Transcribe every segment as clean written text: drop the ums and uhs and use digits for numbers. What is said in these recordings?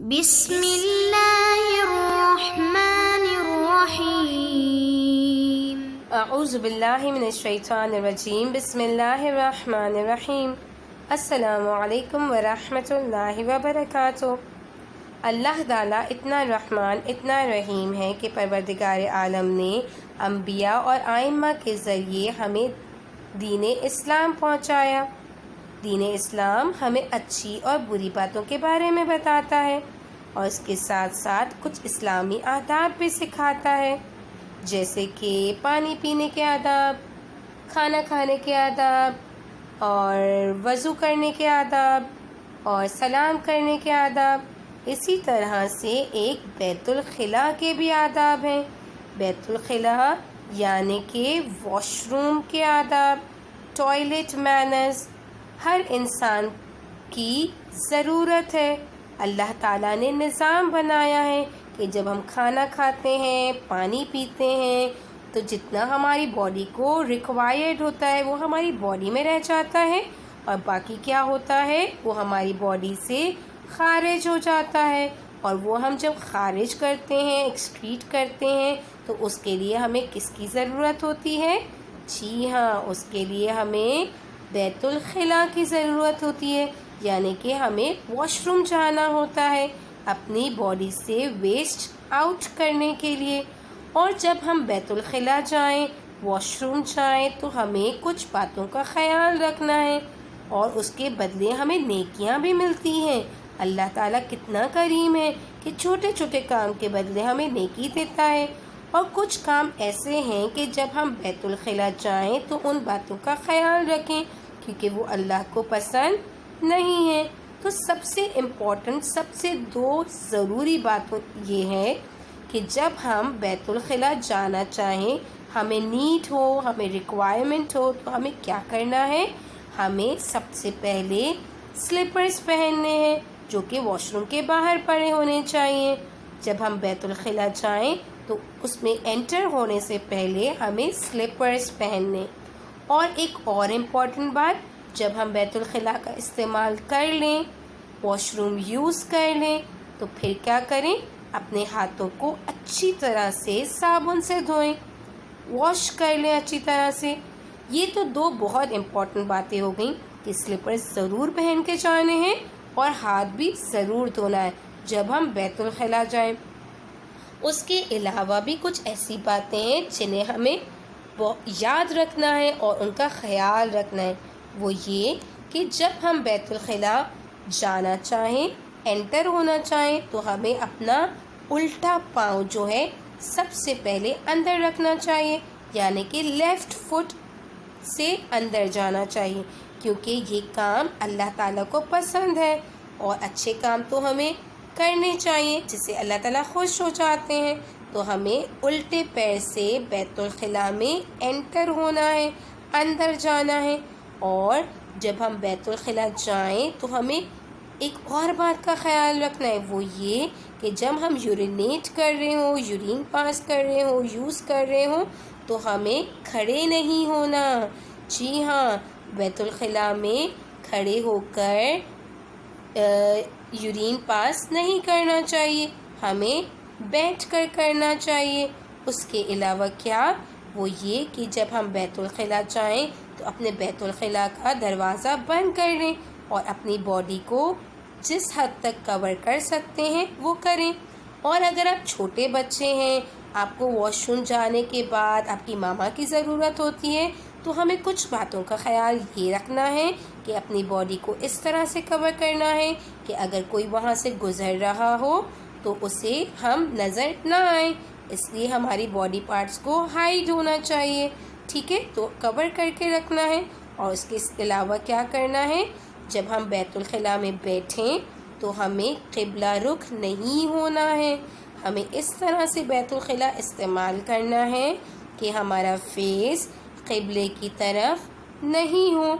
بسم اللہ الرحمن الرحیم۔ اعوذ باللہ من الشیطان الرجیم، بسم اللہ الرحمن الرحیم۔ السلام علیکم ورحمۃ اللہ وبرکاتہ۔ اللہ تعالیٰ اتنا رحمان اتنا رحیم ہے کہ پروردگار عالم نے انبیاء اور ائمہ کے ذریعے ہمیں دین اسلام پہنچایا۔ دین اسلام ہمیں اچھی اور بری باتوں کے بارے میں بتاتا ہے اور اس کے ساتھ ساتھ کچھ اسلامی آداب بھی سکھاتا ہے، جیسے کہ پانی پینے کے آداب، کھانا کھانے کے آداب، اور وضو کرنے کے آداب، اور سلام کرنے کے آداب۔ اسی طرح سے ایک بیت الخلاء کے بھی آداب ہیں۔ بیت الخلاء یعنی کہ واش روم کے آداب، ٹوائلٹ مینرز ہر انسان کی ضرورت ہے۔ اللہ تعالیٰ نے نظام بنایا ہے کہ جب ہم کھانا کھاتے ہیں، پانی پیتے ہیں، تو جتنا ہماری باڈی کو ریکوائرڈ ہوتا ہے وہ ہماری باڈی میں رہ جاتا ہے، اور باقی کیا ہوتا ہے وہ ہماری باڈی سے خارج ہو جاتا ہے۔ اور وہ ہم جب خارج کرتے ہیں، ایکسکریٹ کرتے ہیں، تو اس کے لیے ہمیں کس کی ضرورت ہوتی ہے؟ جی ہاں، اس کے لیے ہمیں بیت الخلاء کی ضرورت ہوتی ہے، یعنی کہ ہمیں واش روم جانا ہوتا ہے اپنی باڈی سے ویسٹ آؤٹ کرنے کے لیے۔ اور جب ہم بیت الخلاء جائیں، واش روم جائیں، تو ہمیں کچھ باتوں کا خیال رکھنا ہے اور اس کے بدلے ہمیں نیکیاں بھی ملتی ہیں۔ اللہ تعالیٰ کتنا کریم ہے کہ چھوٹے چھوٹے کام کے بدلے ہمیں نیکی دیتا ہے۔ اور کچھ کام ایسے ہیں کہ جب ہم بیت الخلاء جائیں تو ان باتوں کا خیال رکھیں، کیونکہ وہ اللہ کو پسند نہیں ہے۔ تو سب سے امپورٹنٹ، سب سے دو ضروری باتوں یہ ہے کہ جب ہم بیت الخلاء جانا چاہیں، ہمیں نیڈ ہو، ہمیں ریکوائرمنٹ ہو، تو ہمیں کیا کرنا ہے؟ ہمیں سب سے پہلے سلیپرز پہننے ہیں جو کہ واش روم کے باہر پڑے ہونے چاہیے۔ جب ہم بیت الخلاء جائیں تو اس میں انٹر ہونے سے پہلے ہمیں سلیپرز پہننے۔ اور ایک اور امپورٹنٹ بات، جب ہم بیت الخلاء کا استعمال کر لیں، واش روم یوز کر لیں، تو پھر کیا کریں؟ اپنے ہاتھوں کو اچھی طرح سے صابن سے دھوئیں، واش کر لیں اچھی طرح سے۔ یہ تو دو بہت امپورٹنٹ باتیں ہو گئیں کہ سلیپرز ضرور پہن کے جانے ہیں اور ہاتھ بھی ضرور دھونا ہے جب ہم بیت الخلاء جائیں۔ اس کے علاوہ بھی کچھ ایسی باتیں ہیں جنہیں ہمیں یاد رکھنا ہے اور ان کا خیال رکھنا ہے۔ وہ یہ کہ جب ہم بیت الخلاء جانا چاہیں، انٹر ہونا چاہیں، تو ہمیں اپنا الٹا پاؤں جو ہے سب سے پہلے اندر رکھنا چاہیے، یعنی کہ لیفٹ فٹ سے اندر جانا چاہیے، کیونکہ یہ کام اللہ تعالیٰ کو پسند ہے اور اچھے کام تو ہمیں کرنے چاہیے جس سے اللہ تعالیٰ خوش ہو جاتے ہیں۔ تو ہمیں الٹے پیر سے بیت الخلاء میں انٹر ہونا ہے، اندر جانا ہے۔ اور جب ہم بیت الخلاء جائیں تو ہمیں ایک اور بات کا خیال رکھنا ہے، وہ یہ کہ جب ہم یورینیٹ کر رہے ہوں، یورین پاس کر رہے ہوں، یوز کر رہے ہوں، تو ہمیں کھڑے نہیں ہونا۔ جی ہاں، بیت الخلاء میں کھڑے ہو کر یورین پاس نہیں کرنا چاہیے، ہمیں بیٹھ کر کرنا چاہیے۔ اس کے علاوہ کیا؟ وہ یہ کہ جب ہم بیت الخلاء جائیں تو اپنے بیت الخلاء کا دروازہ بند کر لیں اور اپنی باڈی کو جس حد تک کور کر سکتے ہیں وہ کریں۔ اور اگر آپ چھوٹے بچے ہیں، آپ کو واش روم جانے کے بعد آپ کی ماما کی ضرورت ہوتی ہے، تو ہمیں کچھ باتوں کا خیال یہ رکھنا ہے کہ اپنی باڈی کو اس طرح سے کور کرنا ہے کہ اگر کوئی وہاں سے گزر رہا ہو تو اسے ہم نظر نہ آئیں، اس لیے ہماری باڈی پارٹس کو ہائڈ ہونا چاہیے۔ ٹھیک ہے، تو کور کر کے رکھنا ہے۔ اور اس کے علاوہ کیا کرنا ہے؟ جب ہم بیت الخلاء میں بیٹھیں تو ہمیں قبلہ رخ نہیں ہونا ہے، ہمیں اس طرح سے بیت الخلاء استعمال کرنا ہے کہ ہمارا فیس قبلے کی طرف نہیں ہو۔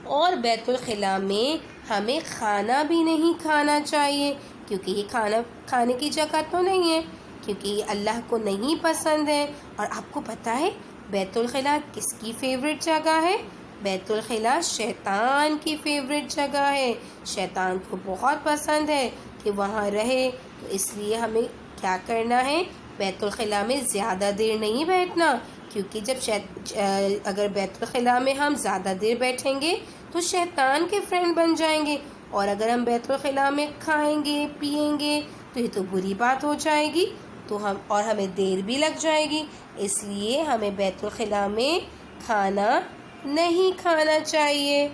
اور بیت الخلاء میں ہمیں کھانا بھی نہیں کھانا چاہیے، کیونکہ یہ کھانا کھانے کی جگہ تو نہیں ہے، کیونکہ یہ اللہ کو نہیں پسند ہے۔ اور آپ کو پتہ ہے بیت الخلاء کس کی فیوریٹ جگہ ہے؟ بیت الخلا شیطان کی فیوریٹ جگہ ہے، شیطان کو بہت پسند ہے کہ وہاں رہے، تو اس لیے ہمیں کیا کرنا ہے، بیت الخلا میں زیادہ دیر نہیں بیٹھنا، کیونکہ اگر بیت الخلا میں ہم زیادہ دیر بیٹھیں گے تو شیطان کے فرینڈ بن جائیں گے، اور اگر ہم بیت الخلا میں کھائیں گے پیئیں گے تو یہ تو بری بات ہو جائے گی، اور ہمیں دیر بھی لگ جائے گی، اس لیے ہمیں بیت الخلا میں کھانا نہیں کھانا چاہیے۔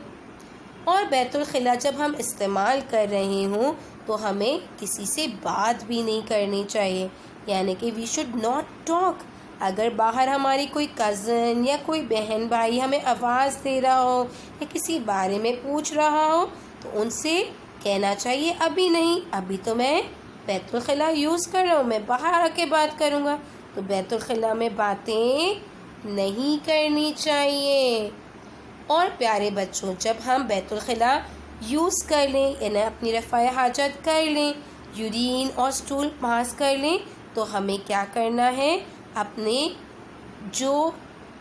اور بیت الخلا جب ہم استعمال کر رہے ہوں تو ہمیں کسی سے بات بھی نہیں کرنی چاہیے، یعنی کہ وی شوڈ ناٹ ٹاک۔ اگر باہر ہماری کوئی کزن یا کوئی بہن بھائی ہمیں آواز دے رہا ہو یا کسی بارے میں پوچھ رہا ہو تو ان سے کہنا چاہیے ابھی نہیں، ابھی تو میں بیت الخلا یوز کر رہا ہوں، میں باہر آ کے بات کروں گا۔ تو بیت الخلا میں باتیں نہیں کرنی چاہیے۔ اور پیارے بچوں، جب ہم بیت الخلا یوز کر لیں، یعنی اپنی رفع حاجت کر لیں، یورین اور سٹول پاس کر لیں، تو ہمیں کیا کرنا ہے، اپنے جو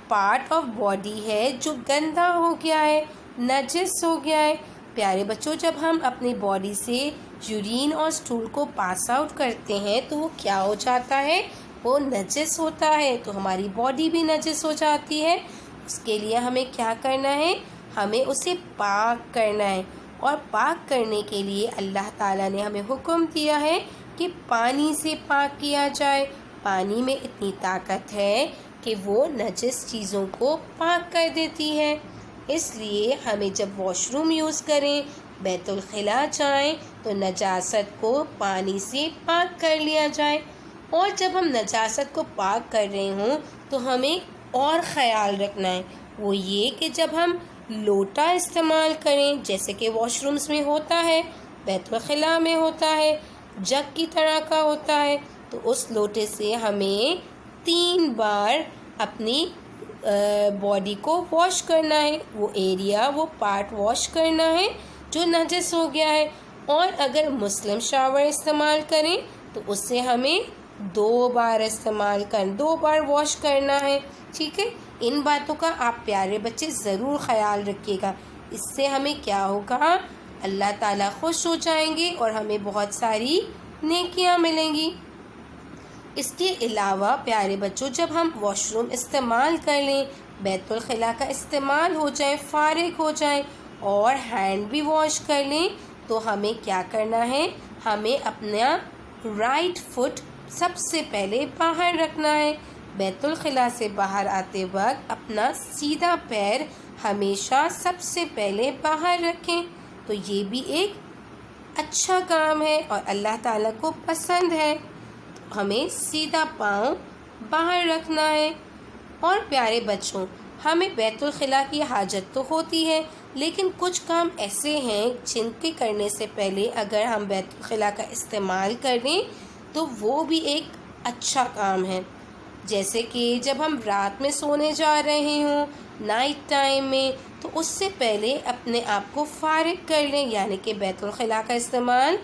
پارٹ آف باڈی ہے جو گندا ہو گیا ہے، نجس ہو گیا ہے، پیارے بچوں جب ہم اپنی باڈی سے یورین اور سٹول کو پاس آؤٹ کرتے ہیں تو وہ کیا ہو جاتا ہے، وہ نجس ہوتا ہے، تو ہماری باڈی بھی نجس ہو جاتی ہے۔ اس کے لیے ہمیں کیا کرنا ہے، ہمیں اسے پاک کرنا ہے، اور پاک کرنے کے لیے اللہ تعالیٰ نے ہمیں حکم دیا ہے کہ پانی سے پاک کیا جائے۔ پانی میں اتنی طاقت ہے کہ وہ نجس چیزوں کو پاک کر دیتی ہے، اس لیے ہمیں جب واش روم یوز کریں، بیت الخلا جائیں تو نجاست کو پانی سے پاک کر لیا جائے۔ اور جب ہم نجاست کو پاک کر رہے ہوں تو ہمیں اور خیال رکھنا ہے، وہ یہ کہ جب ہم لوٹا استعمال کریں، جیسے کہ واش رومز میں ہوتا ہے، بیت الخلا میں ہوتا ہے، جگ کی طرح کا ہوتا ہے، تو اس لوٹے سے ہمیں 3 بار اپنی باڈی کو واش کرنا ہے، وہ ایریا، وہ پارٹ واش کرنا ہے جو نجس ہو گیا ہے۔ اور اگر مسلم شاور استعمال کریں تو اس سے ہمیں 2 بار 2 بار واش کرنا ہے، ٹھیک ہے۔ ان باتوں کا آپ پیارے بچے ضرور خیال رکھیے گا، اس سے ہمیں کیا ہوگا، اللہ تعالیٰ خوش ہو جائیں گے اور ہمیں بہت ساری نیکیاں ملیں گی۔ اس کے علاوہ پیارے بچوں جب ہم واش روم استعمال کر لیں، بیت الخلا کا استعمال ہو جائے، فارغ ہو جائیں اور ہینڈ بھی واش کر لیں، تو ہمیں کیا کرنا ہے، ہمیں اپنا رائٹ فٹ سب سے پہلے باہر رکھنا ہے۔ بیت الخلا سے باہر آتے وقت اپنا سیدھا پیر ہمیشہ سب سے پہلے باہر رکھیں، تو یہ بھی ایک اچھا کام ہے اور اللہ تعالیٰ کو پسند ہے، ہمیں سیدھا پاؤں باہر رکھنا ہے۔ اور پیارے بچوں، ہمیں بیت الخلا کی حاجت تو ہوتی ہے، لیکن کچھ کام ایسے ہیں جن کے کرنے سے پہلے اگر ہم بیت الخلا کا استعمال کریں تو وہ بھی ایک اچھا کام ہے، جیسے کہ جب ہم رات میں سونے جا رہے ہوں، نائٹ ٹائم میں، تو اس سے پہلے اپنے آپ کو فارغ کر لیں، یعنی کہ بیت الخلا کا استعمال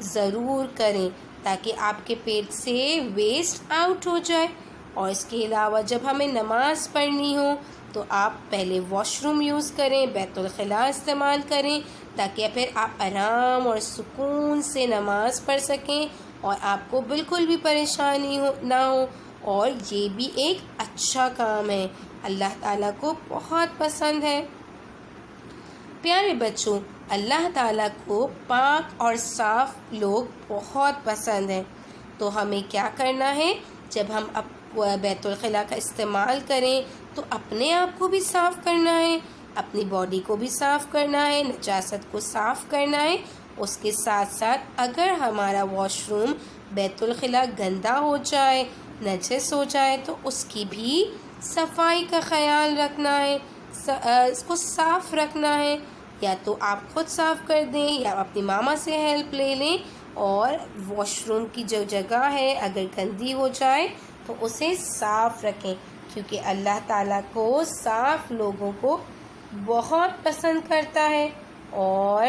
ضرور کریں تاکہ آپ کے پیٹ سے ویسٹ آؤٹ ہو جائے۔ اور اس کے علاوہ جب ہمیں نماز پڑھنی ہو تو آپ پہلے واش روم یوز کریں، بیت الخلا استعمال کریں تاکہ پھر آپ آرام اور سکون سے نماز پڑھ سکیں اور آپ کو بالکل بھی پریشانی نہ ہو، اور یہ بھی ایک اچھا کام ہے، اللہ تعالیٰ کو بہت پسند ہے۔ پیارے بچوں، اللہ تعالیٰ کو پاک اور صاف لوگ بہت پسند ہیں، تو ہمیں کیا کرنا ہے، جب ہم بیت الخلا کا استعمال کریں تو اپنے آپ کو بھی صاف کرنا ہے، اپنی باڈی کو بھی صاف کرنا ہے، نجاست کو صاف کرنا ہے۔ اس کے ساتھ ساتھ اگر ہمارا واش روم بیت الخلا گندا ہو جائے، نجس ہو جائے، تو اس کی بھی صفائی کا خیال رکھنا ہے، اس کو صاف رکھنا ہے، یا تو آپ خود صاف کر دیں یا اپنی ماما سے ہیلپ لے لیں، اور واش روم کی جو جگہ ہے اگر گندی ہو جائے تو اسے صاف رکھیں، کیونکہ اللہ تعالیٰ کو صاف لوگوں کو بہت پسند کرتا ہے۔ اور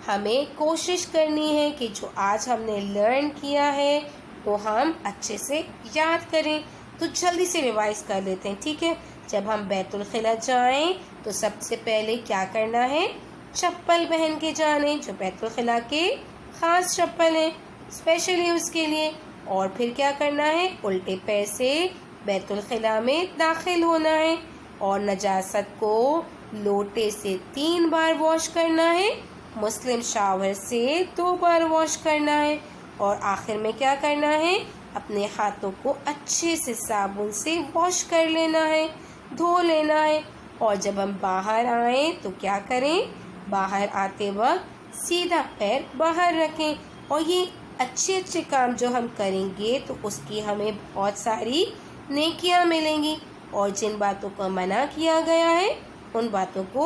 ہمیں کوشش کرنی ہے کہ جو آج ہم نے لرن کیا ہے وہ ہم اچھے سے یاد کریں، تو جلدی سے ریوائز کر لیتے ہیں، ٹھیک ہے۔ جب ہم بیت الخلا جائیں تو سب سے پہلے کیا کرنا ہے؟ چپل پہن کے جانے، جو بیت الخلا کے خاص چپل ہیں اسپیشلی اس کے لیے. اور پھر کیا کرنا ہے؟ الٹے پیر سے بیت الخلا میں داخل ہونا ہے اور نجاست کو لوٹے سے 3 بار واش کرنا ہے، مسلم شاور سے 2 بار واش کرنا ہے، اور آخر میں کیا کرنا ہے؟ اپنے ہاتھوں کو اچھے سے صابن سے واش کر لینا ہے، دھو لینا ہے. اور جب ہم باہر آئیں تو کیا کریں؟ باہر آتے وقت سیدھا پیر باہر رکھیں. اور یہ اچھے اچھے کام جو ہم کریں گے تو اس کی ہمیں بہت ساری نیکیاں ملیں گی. اور جن باتوں کو منع کیا گیا ہے ان باتوں کو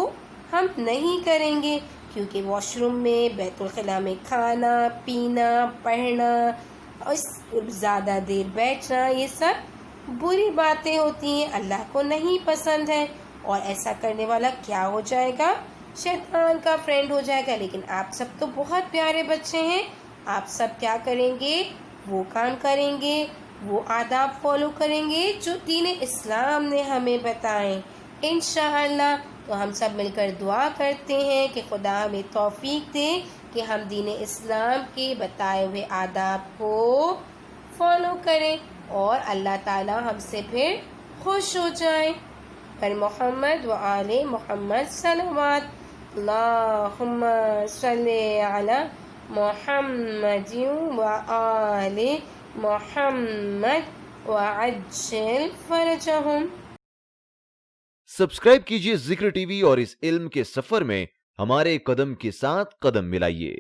ہم نہیں کریں گے، کیونکہ واش روم میں، بیت الخلا میں کھانا پینا، پڑھنا اور زیادہ دیر بیٹھنا، یہ سب بری باتیں ہوتی ہیں، اللہ کو نہیں پسند ہے. اور ایسا کرنے والا کیا ہو جائے گا؟ شیطان کا فرینڈ ہو جائے گا. لیکن آپ سب تو بہت پیارے بچے ہیں، آپ سب کیا کریں گے؟ وہ کام کریں گے، وہ آداب فالو کریں گے جو دین اسلام نے ہمیں بتائیں انشاءاللہ. تو ہم سب مل کر دعا کرتے ہیں کہ خدا ہمیں توفیق دے کہ ہم دین اسلام کے بتائے ہوئے آداب کو فالو کریں اور اللہ تعالی ہم سے پھر خوش ہو جائیں. پر محمد و آل محمد صلوات. اللہم صلی علی محمد و آل محمد وعجل فرجہم. سبسکرائب کیجئے ذکر ٹی وی اور اس علم کے سفر میں ہمارے قدم کے ساتھ قدم ملائیے.